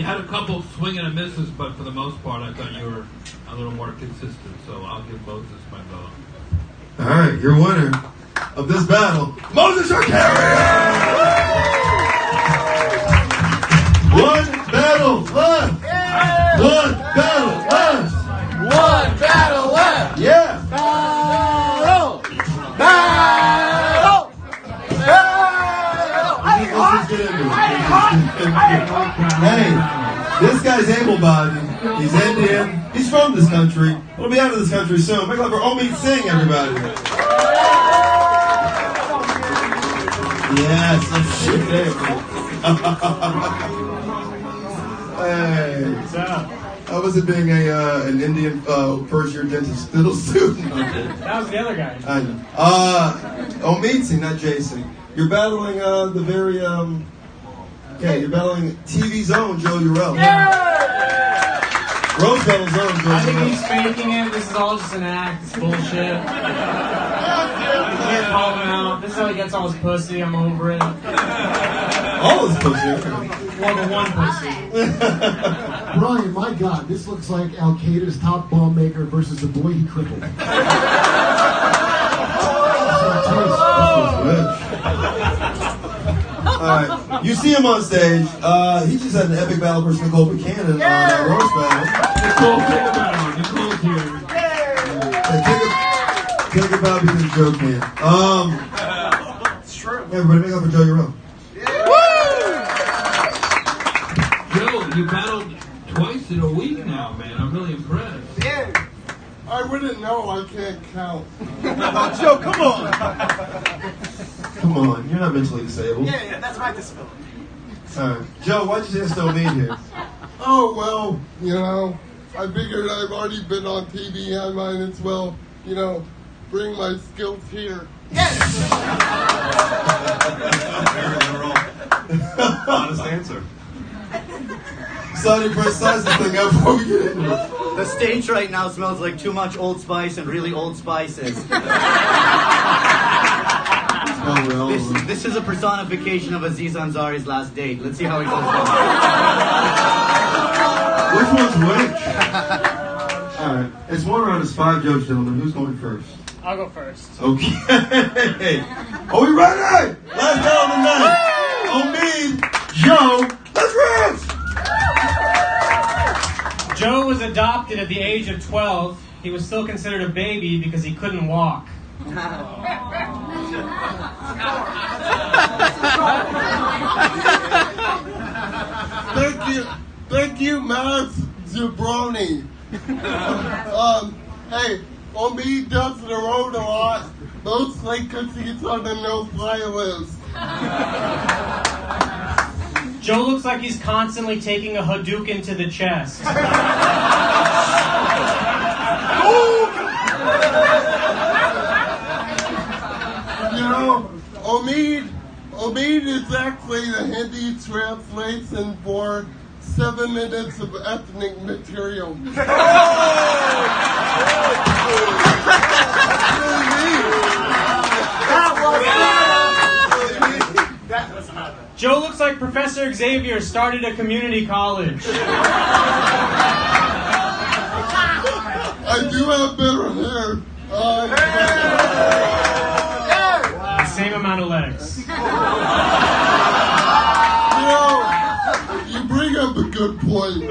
had a couple swing and a misses, but for the most part, I thought you were a little more consistent. So I'll give Moses my vote. All right, your winner of this battle, Moses Shakarian! One battle left! One battle left! One battle left! Yeah! Battle! Battle! Hey, this guy's able-bodied. He's Indian. He's from this country. We'll be out of this country soon. Make it up for Omid Singh, everybody. Yes, that's shit there. Hey, how was it being an Indian first-year dentist little student? That was the other guy. I know. Omid Singh, not Jason. You're battling the very you're battling TV Zone Joe Urell. Rose Battle Zone Joe I think Urell. he's faking it. This is all just an act. It's bullshit. You can't call him out. This is how he gets all his pussy. I'm over it. All his pussy. Well, the one pussy. Brian, my God, this looks like Al Qaeda's top bomb maker versus the boy he crippled. Alright, you see him on stage. He just had an epic battle versus Nicole Buchanan on that roast battle. Nicole's here. Take a bow because it's joke man. It's true. Everybody make up for Joe Urell. Joe, you battled twice in a week now, man. I'm really impressed. Yeah. I wouldn't know. I can't count. Joe, come on. Come on, you're not mentally disabled. Yeah, that's my disability. Alright. Joe, why'd you say still need here? Oh, well, you know, I figured I've already been on TV. I might as well, you know, bring my skills here. Honest answer. Sonny, press size the thing up before we get into it. The stage right now smells like too much Old Spice and really old spices. This is a personification of Aziz Ansari's last date. Let's see how it goes. Which one's which? Alright, it's 1 round, it's 5 jokes, gentlemen. Who's going first? I'll go first. Okay. Are we ready? Last down tonight. Omid, Joe, let's rinse! Joe was adopted at the age of 12. He was still considered a baby because he couldn't walk. Thank you, Matt Jabroni. Hey, Omid does the road a lot, mostly because he's on the no-fly list. Joe looks like he's constantly taking a Hadouken to the chest. You know, Omid is actually the Hindi translation for 7 minutes of ethnic material. Joe looks like Professor Xavier started a community college. I do have better hair. The same amount of legs. You know, you bring up a good point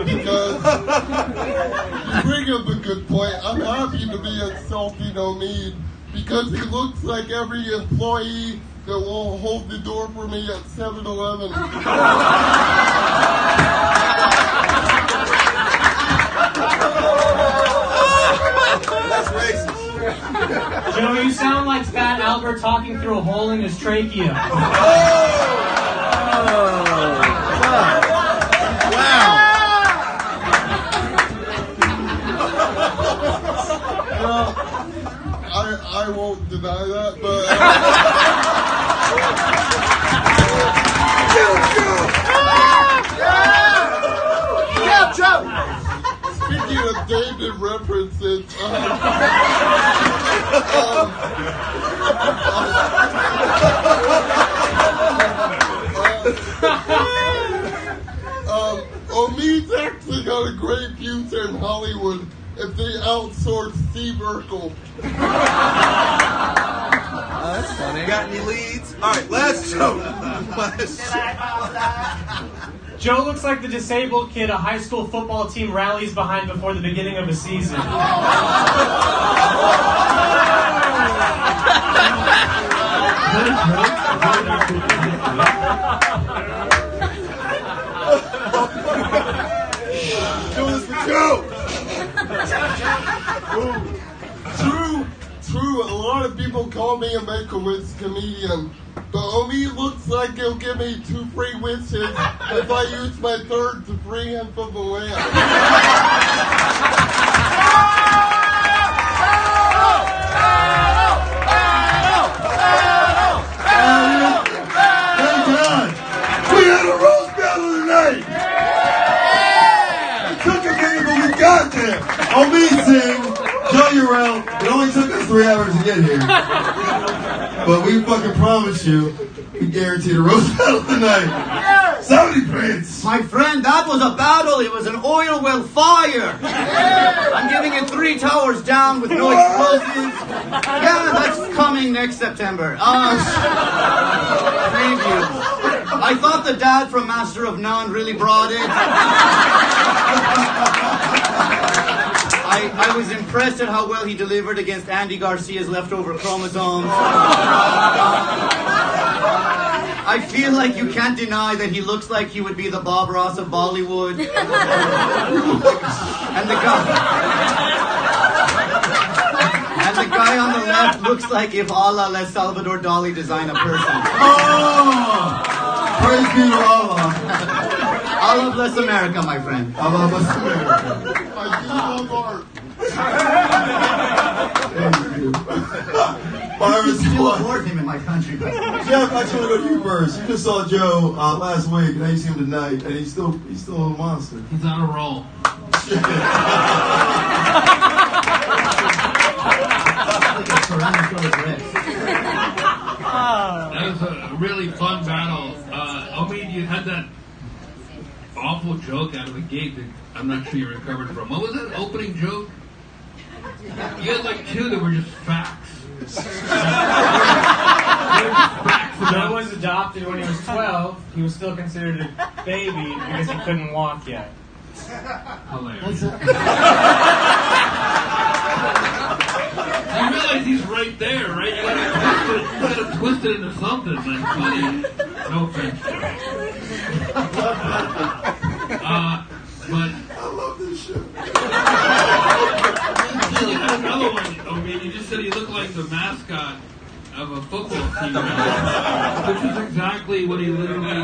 I'm happy to be insulting Omid because he looks like every employee that will hold the door for me at 7-Eleven. That's racist. Joe, you sound like Fat Albert talking through a hole in his trachea. Well, I won't deny that, but... Yeah, Joe! Speaking of dated references, Omid's actually got a great future in Hollywood if they outsource Steve Urkel. That's funny. Got any leads? Alright, last joke. Joe looks like the disabled kid a high school football team rallies behind before the beginning of a season. Do this for Joe! True, a lot of people call me a make-a-wish comedian, but Omid looks like he'll give me 2 free wishes if I use my third to free him from the land. Thank God! We had a roast battle tonight! It took a minute, but we got there! Omid Singh, Joe Urel, it only took us 3 hours to get here. But we fucking promise you, we guarantee the roast battle tonight. Somebody Prince! My friend, that was a battle. It was an oil well fire. I'm giving it 3 towers down with no explosives. Yeah, that's coming next September. Thank you. I thought the dad from Master of None really brought it. I was impressed at how well he delivered against Andy Garcia's leftover chromosomes. I feel like you can't deny that he looks like he would be the Bob Ross of Bollywood. And the guy on the left looks like if Allah let Salvador Dali design a person. Oh! Praise be to Allah. I love less America, my friend. I love less America. I do love art. Byron Still Squad. afford him in my country. Jeff, I just want to go to you first. You just saw Joe last week, and now you see him tonight, and he's still a monster. He's on a roll. That was a really fun battle. I mean, you had that awful joke out of the gate that I'm not sure you recovered from. What was that opening joke? You had like two that were just facts. Joe was adopted when he was 12. He was still considered a baby because he couldn't walk yet. Hilarious. You realize he's right there, right? You gotta twist it into something like funny. No offense, Joe. But I love this shit. then you had another one. I mean, you just said he looked like the mascot of a football team, which is exactly what he literally.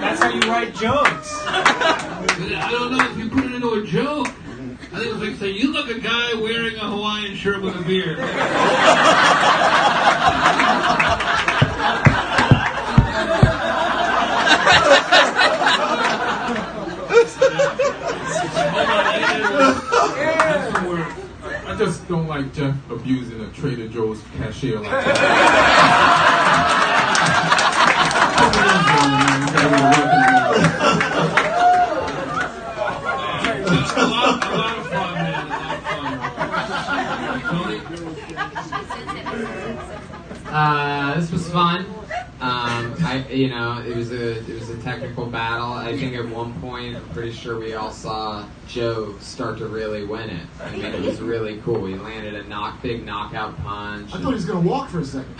That's how you write jokes. I don't know if you put it into a joke. I think it was like saying, you look a guy wearing a Hawaiian shirt with a beard. I just don't like Jeff abusing a Trader Joe's cashier like that. A lot of fun, man. This was fun. It was a technical battle. I think at one point, I'm pretty sure we all saw Joe start to really win it. I mean, it was really cool. He landed a big knockout punch. I thought he was going to walk for a second.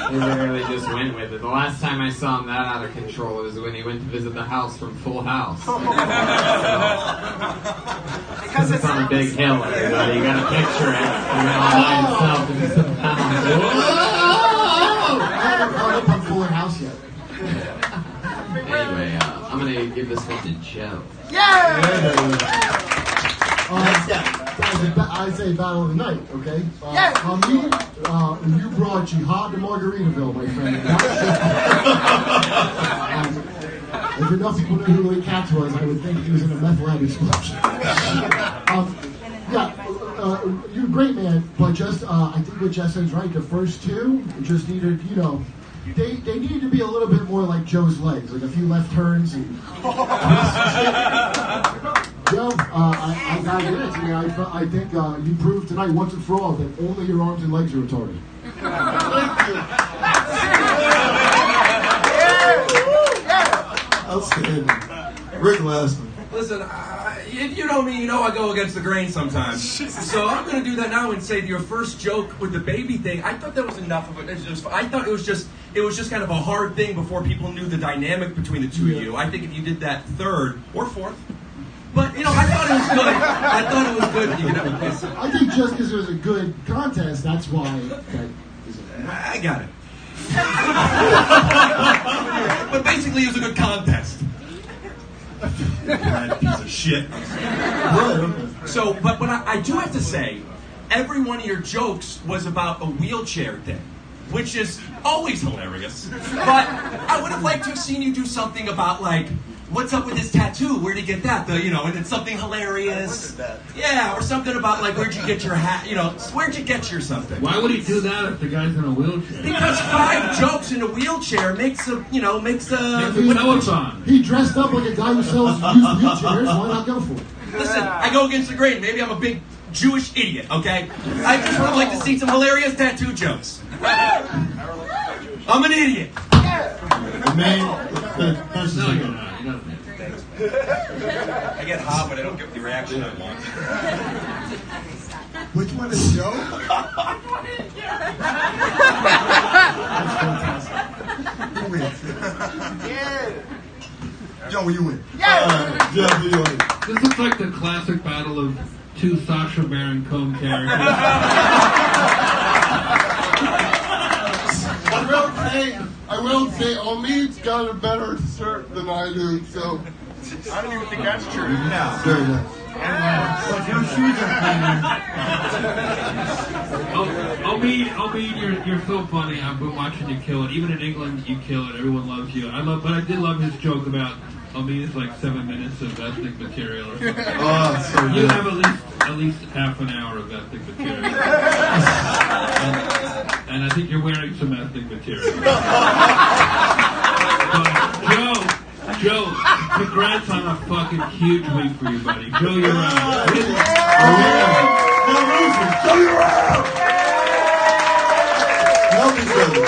He literally just went with it. The last time I saw him that out of control was when he went to visit the house from Full House. Because it's on a big hill, everybody. You gotta picture it. He went all by himself into some mountains. I haven't caught up on Fuller House yet. Anyway, I'm gonna give this one to Joe. I say battle of the night, okay? You brought jihad to Margaritaville, my friend. If enough people knew who Lee Katz was, I would think he was in a meth lab explosion. You're a great man, but just, I think what Jess said is right. The first two just needed, they needed to be a little bit more like Joe's legs, like a few left turns and Joe, I gotta give it to you. I think you proved tonight once and for all that only your arms and legs are retarded. Outstanding. Rick Glassman. Listen, if you know me, you know I go against the grain sometimes. So I'm going to do that now and say your first joke with the baby thing, I thought that was enough of it. I thought it was just kind of a hard thing before people knew the dynamic between the two of you. I think if you did that third or fourth, but, I thought it was good. I thought it was good. You could have a kiss. I think just because it was a good contest, that's why. I got it. But basically, it was a good contest. That piece of shit. So, but I do have to say, every one of your jokes was about a wheelchair thing, which is always hilarious. But I would have liked to have seen you do something about, like, what's up with his tattoo? Where'd he get that? And it's something hilarious. Yeah, or something about, like, where'd you get your hat? Where'd you get your something? Why would he do that if the guy's in a wheelchair? Because 5 jokes in a wheelchair makes a. He dressed up like a guy who sells used wheelchairs. Why not go for it? Listen, I go against the grain. Maybe I'm a big Jewish idiot, okay? I just would like to see some hilarious tattoo jokes. I'm an idiot. I get hot, but I don't get the reaction I want. Which one is Joe? Who wins? Joe, you win. This looks like the classic battle of two Sacha Baron Cohen characters. I will say, Omid's got a better shirt than I do, so. I don't even think that's true. Yeah, very nice. But your shoes are cleaner. Omid, you're so funny. I've been watching you kill it. Even in England, you kill it. Everyone loves you. But I did love his joke about Omid is like 7 minutes of ethnic material. Or something. Oh, that's so You good. have at least half an hour of ethnic material. and I think you're wearing some ethnic material. But Joe, congrats on a fucking huge week for you, buddy. Joe, you're out. Help each other.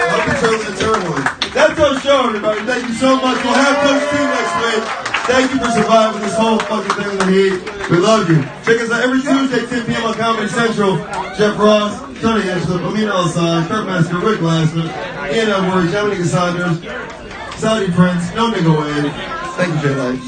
Help each other internally. That's our show, everybody. Thank you so much. We'll have Coach T next week. Thank you for surviving this whole fucking thing in the heat. We love you. Check us out every Tuesday, 10 p.m. on Comedy Central. Jeff Ross, Tony Angelip, Amin Al-Assad, Kurt Masker, Rick Glassman, Ian Edwards, Dominic Saunders, Saudi Prince, No Nigga Wade. Thank you, Jay Light.